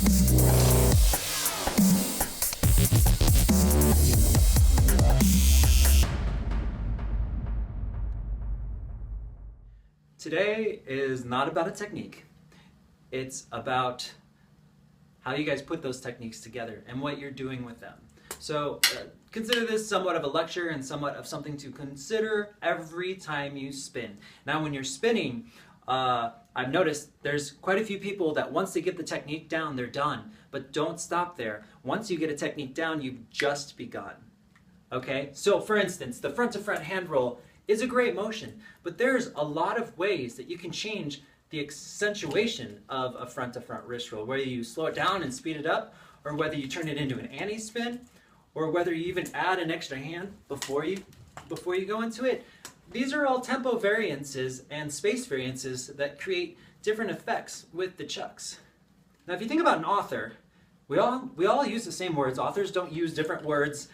Today is not about a technique. It's about how you guys put those techniques together and what you're doing with them. So consider this somewhat of a lecture and somewhat of something to consider every time you spin. Now when you're spinning, I've noticed there's quite a few people that once they get the technique down, they're done. But don't stop there. Once you get a technique down, you've just begun. Okay? So for instance, the front to front hand roll is a great motion, but there's a lot of ways that you can change the accentuation of a front to front wrist roll, whether you slow it down and speed it up, or whether you turn it into an anti-spin, or whether you even add an extra hand before you go into it. These are all tempo variances and space variances that create different effects with the chucks. Now if you think about an author, we all use the same words. Authors don't use different words.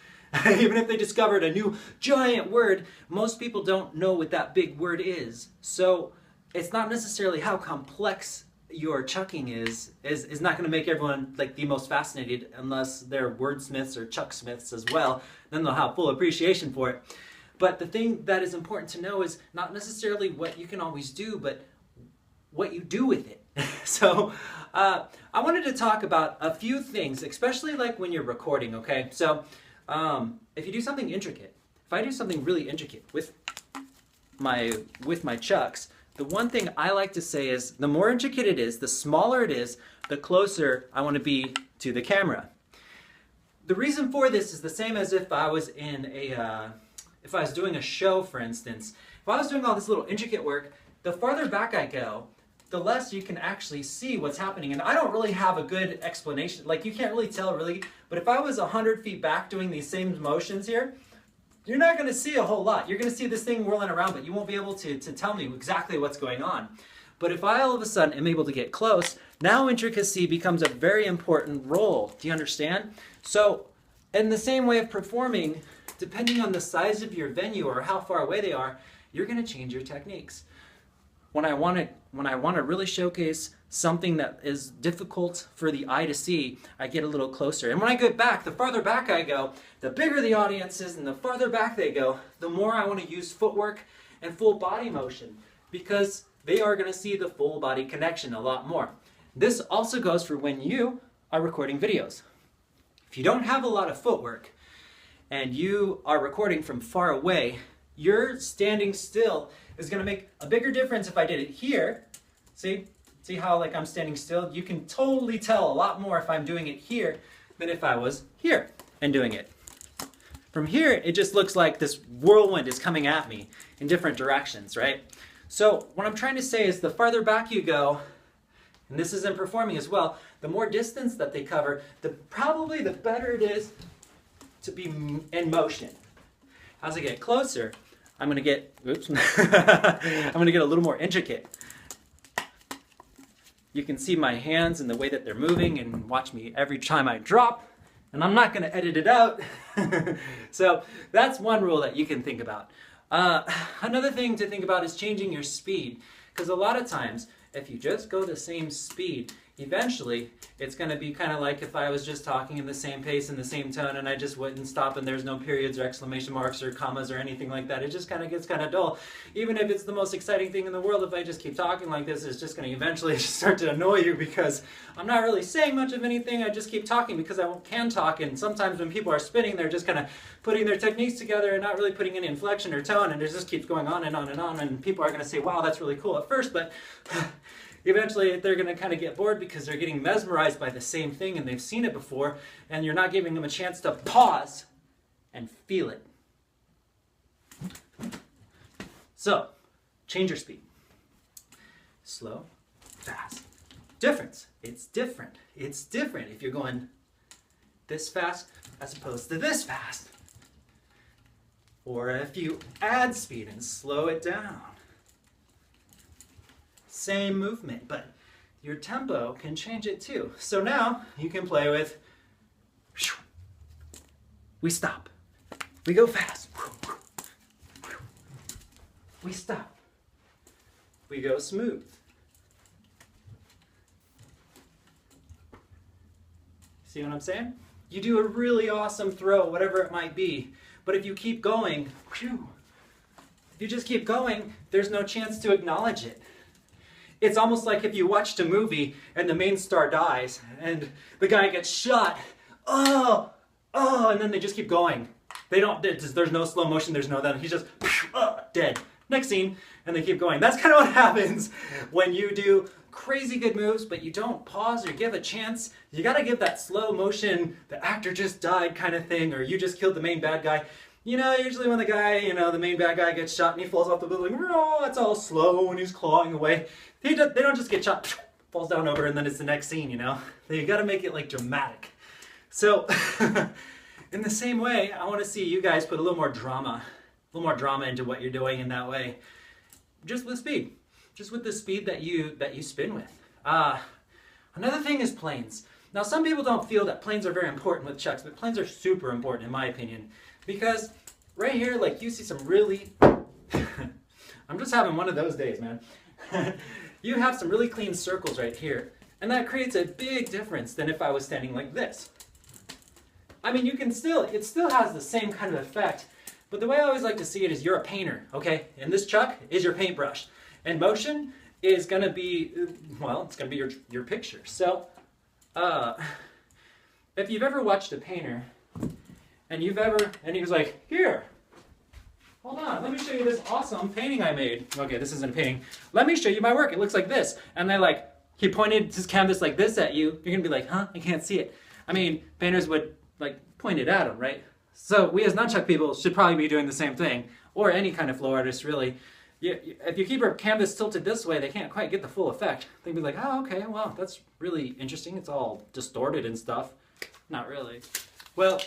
Even if they discovered a new giant word, most people don't know what that big word is. So it's not necessarily how complex your chucking is not going to make everyone like the most fascinated unless they're wordsmiths or chucksmiths as well. Then they'll have full appreciation for it. But the thing that is important to know is not necessarily what you can always do, but what you do with it. So I wanted to talk about a few things, especially like when you're recording, okay? So if you do something intricate, if I do something really intricate with my chucks, the one thing I like to say is the more intricate it is, the smaller it is, the closer I want to be to the camera. The reason for this is the same as if I was in if I was doing a show, for instance. If I was doing all this little intricate work, the farther back I go, the less you can actually see what's happening. And I don't really have a good explanation. Like, you can't really tell really. But if I was 100 feet back doing these same motions here, you're not going to see a whole lot. You're going to see this thing whirling around, but you won't be able to tell me exactly what's going on. But if I all of a sudden am able to get close, now intricacy becomes a very important role. Do you understand? So in the same way of performing, depending on the size of your venue or how far away they are, you're going to change your techniques. When I want to really showcase something that is difficult for the eye to see, I get a little closer. And when I get back, the farther back I go, the bigger the audience is, and the farther back they go, the more I want to use footwork and full body motion, because they are going to see the full body connection a lot more. This also goes for when you are recording videos. If you don't have a lot of footwork and you are recording from far away, your standing still is going to make a bigger difference if I did it here. See how like I'm standing still? You can totally tell a lot more if I'm doing it here than if I was here and doing it. From here, it just looks like this whirlwind is coming at me in different directions, right? So what I'm trying to say is the farther back you go, and this is in performing as well, the more distance that they cover, probably the better it is to be in motion. As I get closer, I'm going to get, I'm going to get a little more intricate. You can see my hands and the way that they're moving and watch me every time I drop, and I'm not going to edit it out. So that's one rule that you can think about. Another thing to think about is changing your speed, because a lot of times if you just go the same speed, eventually it's going to be kind of like if I was just talking in the same pace and the same tone and I just wouldn't stop and there's no periods or exclamation marks or commas or anything like that. It just kind of gets kind of dull. Even if it's the most exciting thing in the world, if I just keep talking like this, it's just going to eventually just start to annoy you because I'm not really saying much of anything. I just keep talking because I can talk, and sometimes when people are spinning, they're just kind of putting their techniques together and not really putting any inflection or tone, and it just keeps going on and on and on, and people are going to say, wow, that's really cool at first, but eventually they're going to kind of get bored because they're getting mesmerized by the same thing and they've seen it before, and you're not giving them a chance to pause and feel it. So, change your speed. Slow, fast. Difference. It's different. It's different if you're going this fast as opposed to this fast. Or if you add speed and slow it down. Same movement, but your tempo can change it too. So now you can play with, we stop, we go fast, we stop, we go smooth, See what I'm saying? You do a really awesome throw, whatever it might be, but if you keep going, whew, if you just keep going, there's no chance to acknowledge it. It's almost like if you watched a movie and the main star dies and the guy gets shot. Oh, and then they just keep going. There's no slow motion, there's no that. He's just dead. Next scene, and they keep going. That's kind of what happens when you do crazy good moves, but you don't pause or give a chance. You gotta give that slow motion, the actor just died kind of thing, or you just killed the main bad guy. You know, usually when the guy, the main bad guy gets shot and he falls off the building, oh, it's all slow and he's clawing away. They don't just get shot, falls down over, and then it's the next scene, you gotta make it like dramatic. So, in the same way, I want to see you guys put a little more drama into what you're doing in that way. Just with speed. Just with the speed that you spin with. Another thing is planes. Now, some people don't feel that planes are very important with chucks, but planes are super important in my opinion. Because right here, like, you see some really... I'm just having one of those days, man. You have some really clean circles right here. And that creates a big difference than if I was standing like this. I mean, it still has the same kind of effect, but the way I always like to see it is you're a painter, okay? And this chuck is your paintbrush. And motion is gonna be, well, it's gonna be your picture. So, if you've ever watched a painter, and he was like, here, hold on, let me show you this awesome painting I made. Okay, this isn't a painting. Let me show you my work, it looks like this. And he pointed his canvas like this at you, you're gonna be like, huh, I can't see it. I mean, painters would point it at him, right? So we as nunchuck people should probably be doing the same thing, or any kind of flow artist really. If you keep your canvas tilted this way, they can't quite get the full effect. They'd be like, oh, okay, well, that's really interesting. It's all distorted and stuff. Not really. Well,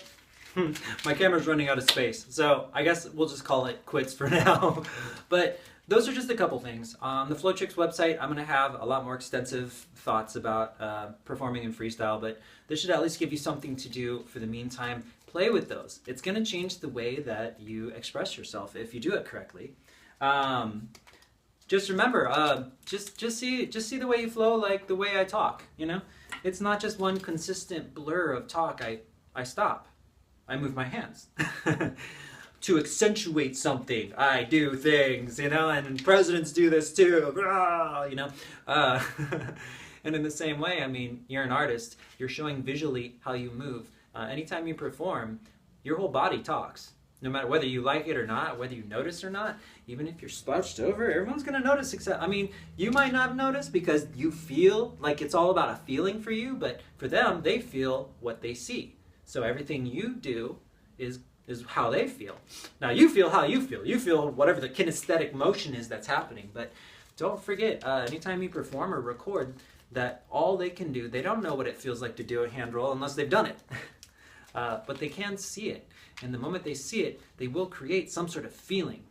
my camera's running out of space, so I guess we'll just call it quits for now. But those are just a couple things. On the FlowTricks website, I'm going to have a lot more extensive thoughts about performing in freestyle, but this should at least give you something to do for the meantime. Play with those. It's going to change the way that you express yourself if you do it correctly. Just remember, just see the way you flow, like the way I talk. It's not just one consistent blur of talk. I stop. I move my hands. To accentuate something, I do things, and presidents do this too, and in the same way, I mean, you're an artist, you're showing visually how you move. Anytime you perform, your whole body talks. No matter whether you like it or not, whether you notice or not, even if you're slouched over, everyone's gonna notice you might not notice because you feel like it's all about a feeling for you, but for them, they feel what they see. So everything you do is how they feel. Now you feel how you feel. You feel whatever the kinesthetic motion is that's happening. But don't forget, anytime you perform or record, that all they can do, they don't know what it feels like to do a hand roll unless they've done it. But they can see it. And the moment they see it, they will create some sort of feeling.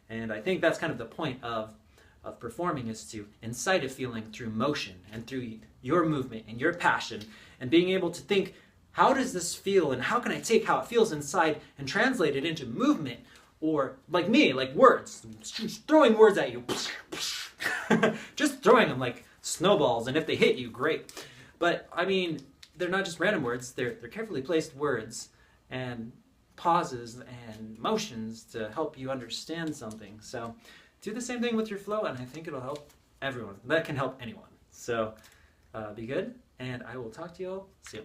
And I think that's kind of the point of performing, is to incite a feeling through motion and through your movement and your passion and being able to think, how does this feel, and how can I take how it feels inside and translate it into movement? Or, like me, like words. Just throwing words at you. Just throwing them like snowballs, and if they hit you, great. But, I mean, they're not just random words. They're carefully placed words and pauses and motions to help you understand something. So, do the same thing with your flow, and I think it'll help everyone. That can help anyone. So, be good, and I will talk to you all soon.